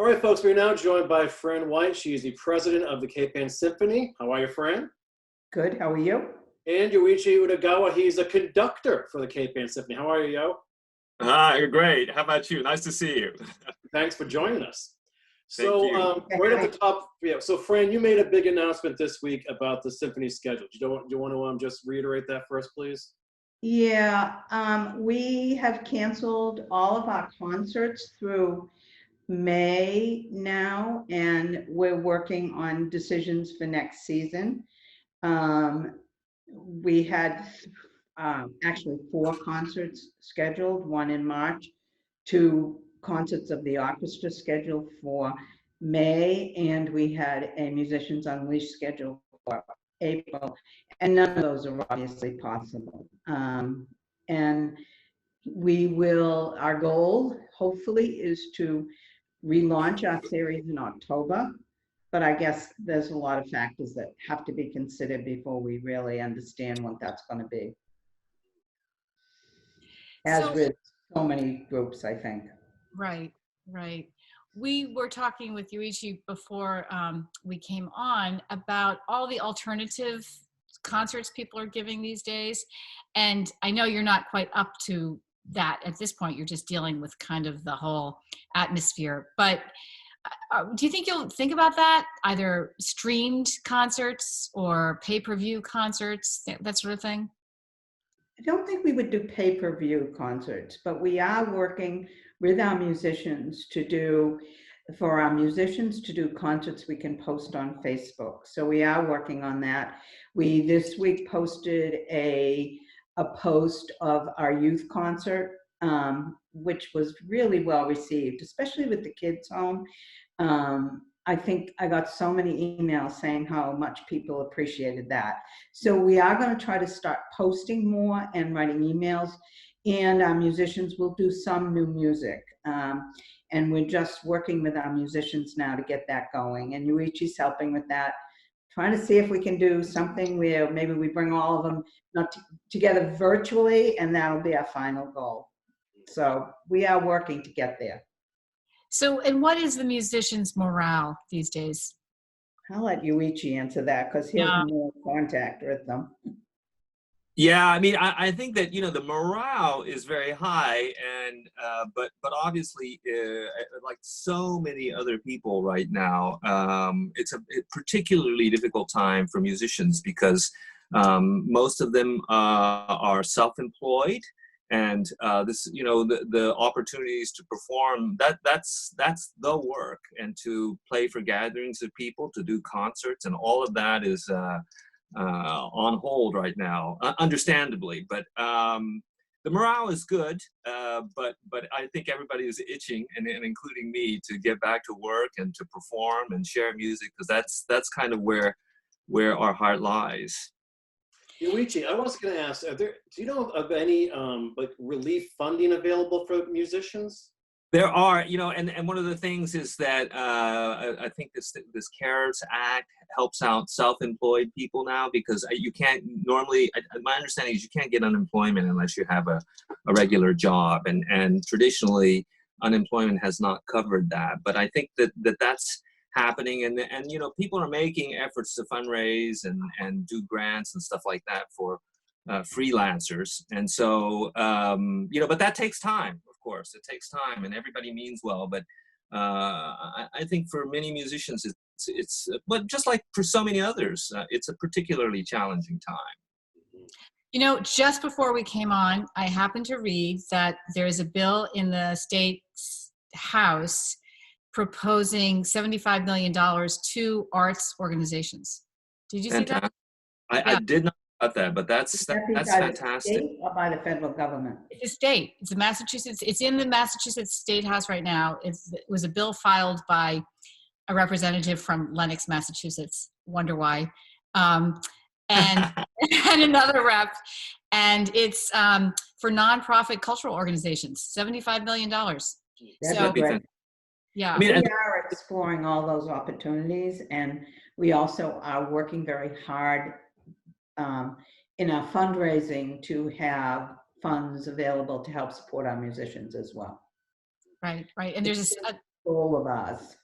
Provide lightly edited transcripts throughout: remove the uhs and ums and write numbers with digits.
All right, folks, we're now joined by Fran White. She is the president of the Cape Ann Symphony. How are you, Fran? Good, how are you? And Yoichi Udagawa, he's a conductor for the Cape Ann Symphony. How are you, Yo? Hi, great. How about you? Nice to see you. Thanks for joining us. Thank you. Right at the top, so Fran, you made a big announcement this week about the symphony schedule. Do you want to just reiterate that first, please? Yeah, we have canceled all of our concerts through May now, and we're working on decisions for next season. We had actually 4 concerts scheduled, one in March, 2 concerts of the orchestra scheduled for May, and we had a Musicians Unleashed scheduled for April, and none of those are obviously possible. And we will, our goal hopefully is to relaunch our series in October, but I guess there's a lot of factors that have to be considered before we really understand what that's going to be. As with so many groups, I think. Right. We were talking with Yoichi before we came on about all the alternative concerts people are giving these days. And I know you're not quite up to that at this point. You're just dealing with kind of the whole atmosphere. But do you think you'll think about that? Either streamed concerts or pay-per-view concerts, that sort of thing? I don't think we would do pay-per-view concerts, but we are working with our musicians to do, for our musicians to do concerts we can post on Facebook. So we are working on that. We this week posted a post of our youth concert, which was really well received, especially with the kids home. I think I got so many emails saying how much people appreciated that. So we are going to try to start posting more and writing emails, and our musicians will do some new music. And we're just working with our musicians now to get that going. And Yoichi's helping with that, trying to see if we can do something where maybe we bring all of them together virtually, and that'll be our final goal. So we are working to get there. So, and what is the musicians' morale these days? I'll let Yoichi answer that because he has more contact with them. Yeah, I mean, I think that, you know, the morale is very high, and but obviously, like so many other people right now, it's a particularly difficult time for musicians because most of them are self-employed. And this, you know, the opportunities to perform, that's the work, and to play for gatherings of people, to do concerts, and all of that is on hold right now, understandably. But the morale is good, but I think everybody is itching, and including me, to get back to work and to perform and share music, because that's kind of where our heart lies. Yoichi, I was going to ask, do you know of any like relief funding available for musicians? There are, you know, and one of the things is that I think this CARES Act helps out self-employed people now, because you can't normally, my understanding is you can't get unemployment unless you have a regular job, and traditionally unemployment has not covered that. But I think that's happening, and you know, people are making efforts to fundraise and do grants and stuff like that for freelancers, and so you know, but that takes time. Of course, it takes time, and everybody means well, but I think for many musicians, it's but just like for so many others, it's a particularly challenging time. You know, just before we came on, I happened to read that there is a bill in the state's House proposing $75 million to arts organizations. Did you see that? I did not know about that, but that's fantastic. By the state or by the federal government? It's a state. It's a Massachusetts. It's in the Massachusetts State House right now. It was a bill filed by a representative from Lenox, Massachusetts. Wonder why? And and another rep, and it's for nonprofit cultural organizations. $75 million. That'd be great. Yeah, I mean, we are exploring all those opportunities, and we also are working very hard in our fundraising to have funds available to help support our musicians as well. Right. And there's goal of ours.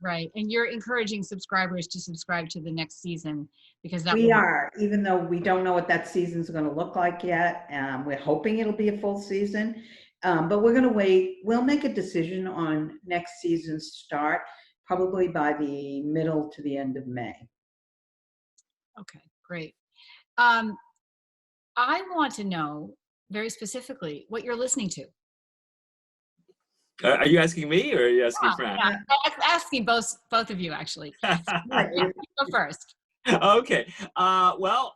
Right. And you're encouraging subscribers to subscribe to the next season because that We will are, even though we don't know what that season's going to look like yet. We're hoping it'll be a full season, but we're going to wait. We'll make a decision on next season's start probably by the middle to the end of May. Okay, great. I want to know very specifically what you're listening to. Are you asking me or are you asking Fran? Yeah, asking both of you actually. You go first. Okay. Well,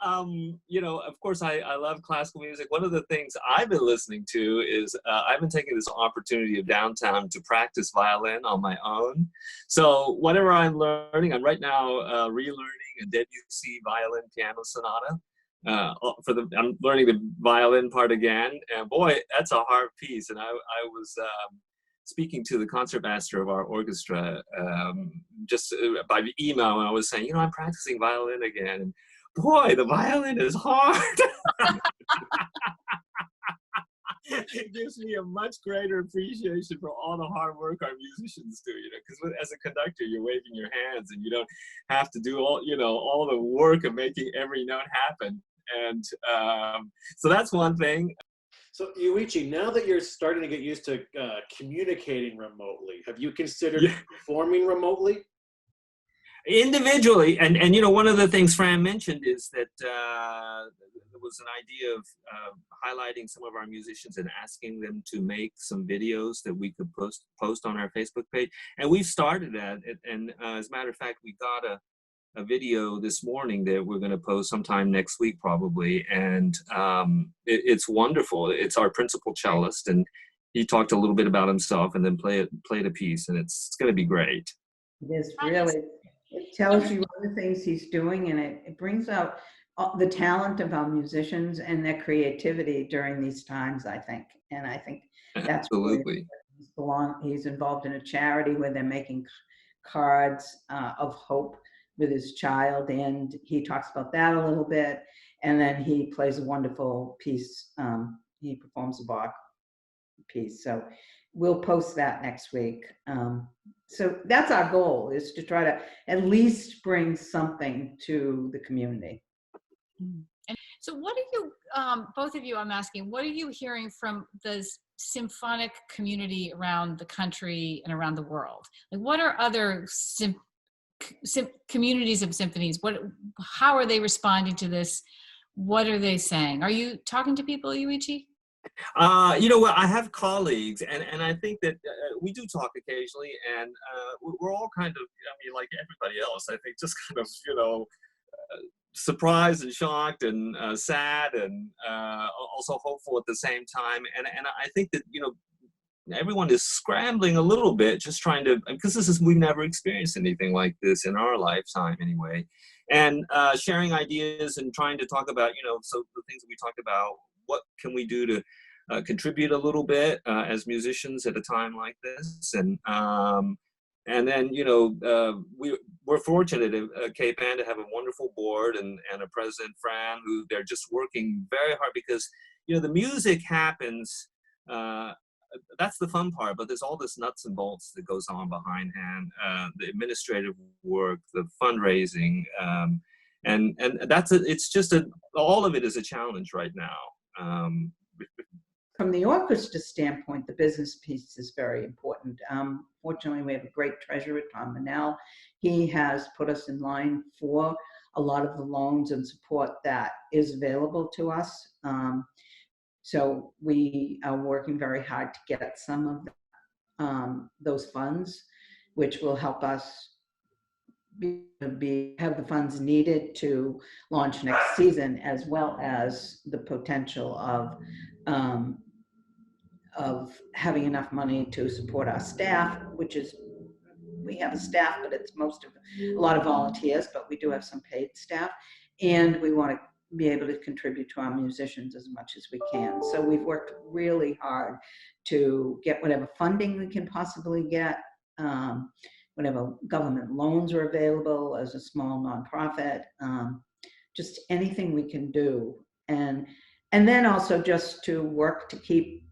you know, of course, I love classical music. One of the things I've been listening to is I've been taking this opportunity of downtime to practice violin on my own. So whatever I'm learning, I'm right now relearning a Debussy violin piano sonata. I'm learning the violin part again, and boy, that's a hard piece. And I was speaking to the concertmaster of our orchestra just by email, and I was saying, you know, I'm practicing violin again, and boy, the violin is hard. It gives me a much greater appreciation for all the hard work our musicians do, you know, because as a conductor, you're waving your hands and you don't have to do all, you know, all the work of making every note happen. And so that's one thing. So Yoichi, now that you're starting to get used to communicating remotely, have you considered performing remotely? Individually, and you know, one of the things Fran mentioned is that there was an idea of highlighting some of our musicians and asking them to make some videos that we could post on our Facebook page, and we've started that. And as a matter of fact, we got a video this morning that we're going to post sometime next week probably, and it's wonderful. It's our principal cellist, and he talked a little bit about himself and then played a piece, and it's going to be great. It is really, it tells you other things he's doing, and it brings out the talent of our musicians and their creativity during these times, I think. And I think that's Absolutely. He's involved in a charity where they're making cards of hope with his child, and he talks about that a little bit. And then he plays a wonderful piece. He performs a Bach piece. So we'll post that next week. So that's our goal, is to try to at least bring something to the community. And so what are you, both of you, I'm asking, what are you hearing from the symphonic community around the country and around the world? Like, what are other communities of symphonies? How are they responding to this? What are they saying? Are you talking to people, Yoichi? You know what, I have colleagues, and I think that we do talk occasionally, and we're all kind of, I mean, like everybody else, I think, just kind of, you know, surprised and shocked and sad and also hopeful at the same time. And I think that, you know, everyone is scrambling a little bit, just trying to, because we've never experienced anything like this in our lifetime anyway, and sharing ideas and trying to talk about, you know, so the things that we talked about, what can we do to contribute a little bit as musicians at a time like this, and then, you know, we're fortunate at Cape Ann to have a wonderful board and a president, Fran, who they're just working very hard, because, you know, the music happens. That's the fun part, but there's all this nuts and bolts that goes on behindhand, the administrative work, the fundraising, and it's just all of it is a challenge right now. From the orchestra standpoint, the business piece is very important. Fortunately, we have a great treasurer, Tom Manel. He has put us in line for a lot of the loans and support that is available to us. So we are working very hard to get some of those funds, which will help us have the funds needed to launch next season, as well as the potential of having enough money to support our staff, which is, we have a staff, but it's a lot of volunteers, but we do have some paid staff, and we want to be able to contribute to our musicians as much as we can. So we've worked really hard to get whatever funding we can possibly get, whatever government loans are available as a small nonprofit, just anything we can do. And then also just to work to keep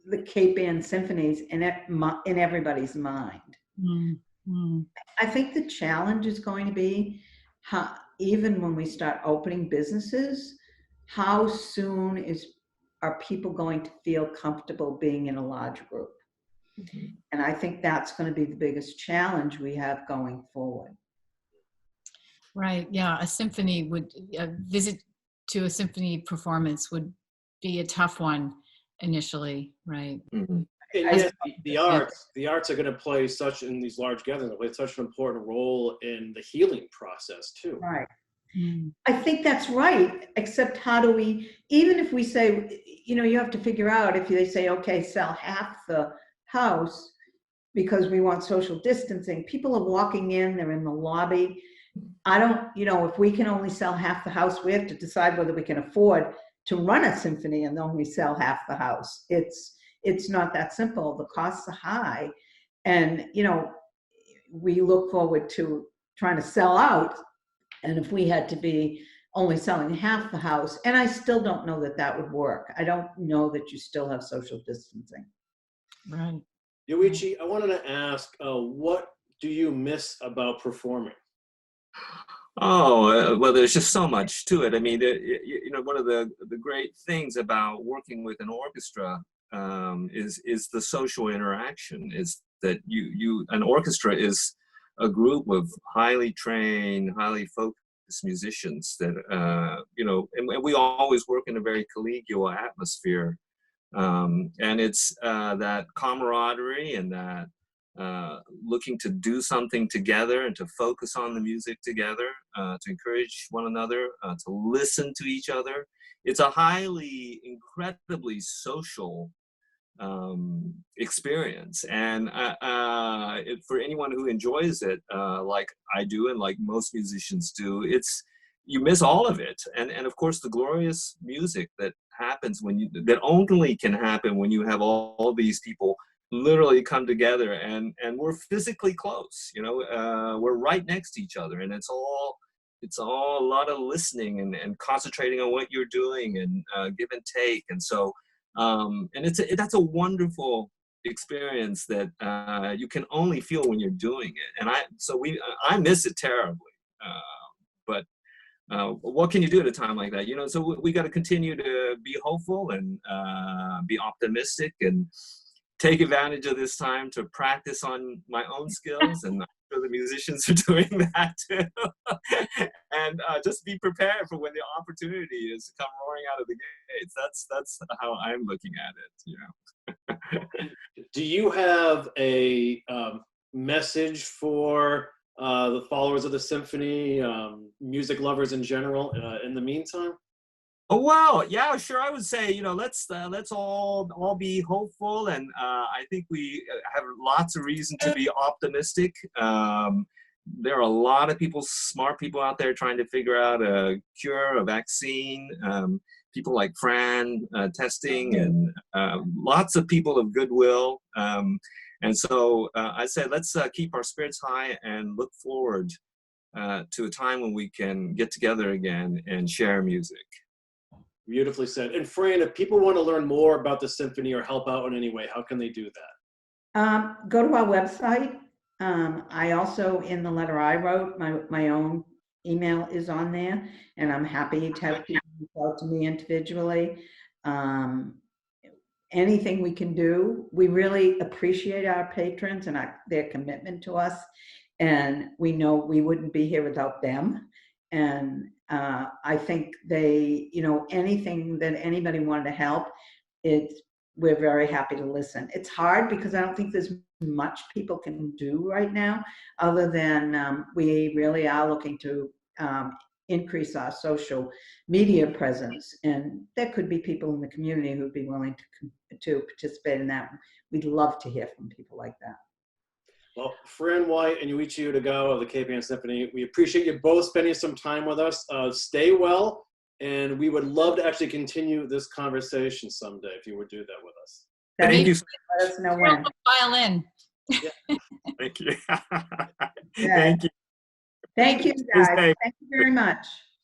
the Cape Ann Symphonies in everybody's mind. Mm-hmm. I think the challenge is going to be how, even when we start opening businesses, how soon are people going to feel comfortable being in a large group? And I think that's going to be the biggest challenge we have going forward. Right. Yeah. A visit to a symphony performance would be a tough one initially. Right. Mm-hmm. And yes, the arts are going to play in these large gatherings, play such an important role in the healing process too. Right. I think that's right, except how do we, even if we say, you have to figure out if they say, okay, sell half the house because we want social distancing. People are walking in, they're in the lobby. I don't, if we can only sell half the house, we have to decide whether we can afford to run a symphony and only sell half the house. It's not that simple. The costs are high. And, we look forward to trying to sell out. And if we had to be only selling half the house, and I still don't know that would work. I don't know that you still have social distancing. Right. Yoichi, I wanted to ask, what do you miss about performing? Oh, well, there's just so much to it. I mean, one of the great things about working with an orchestra is the social interaction. Is that an orchestra is a group of highly trained, highly focused musicians that, and we always work in a very collegial atmosphere. And it's that camaraderie and that looking to do something together and to focus on the music together, to encourage one another, to listen to each other. It's a incredibly social experience, and for anyone who enjoys it, like I do and like most musicians do, you miss all of it, and of course the glorious music that happens that only can happen when you have all these people literally come together, and we're physically close. We're right next to each other, and it's all a lot of listening and concentrating on what you're doing and give and take, and so. And that's a wonderful experience that you can only feel when you're doing it, and I miss it terribly. But what can you do at a time like that? So we got to continue to be hopeful and be optimistic and take advantage of this time to practice on my own skills, and I'm sure the musicians are doing that too. And just be prepared for when the opportunity is to come roaring out of the gates. That's how I'm looking at it. Do you have a message for the followers of the symphony, music lovers in general, in the meantime? Oh, well, yeah, sure. I would say, let's all be hopeful, and I think we have lots of reason to be optimistic. There are a lot of smart people out there trying to figure out a cure, a vaccine. People like Fran testing, and lots of people of goodwill. And so I said, let's keep our spirits high and look forward to a time when we can get together again and share music. Beautifully said. And Fran, if people want to learn more about the symphony or help out in any way, how can they do that? Go to our website. I also, in the letter I wrote, my own email is on there, and I'm happy to have people reach out to me individually. Anything we can do. We really appreciate our patrons and their commitment to us, and we know we wouldn't be here without them. And I think anything that anybody wanted to help, we're very happy to listen. It's hard because I don't think there's much people can do right now, other than we really are looking to increase our social media presence. And there could be people in the community who'd be willing to participate in that. We'd love to hear from people like that. Well, Fran White and Yoichi Udagawa of the Cape Ann Symphony, we appreciate you both spending some time with us. Stay well, and we would love to actually continue this conversation someday if you would do that with us. Thank you. Let us know when. Violin. Yeah. Thank you. Yeah. Thank you. Thank you, guys. Thank you very much.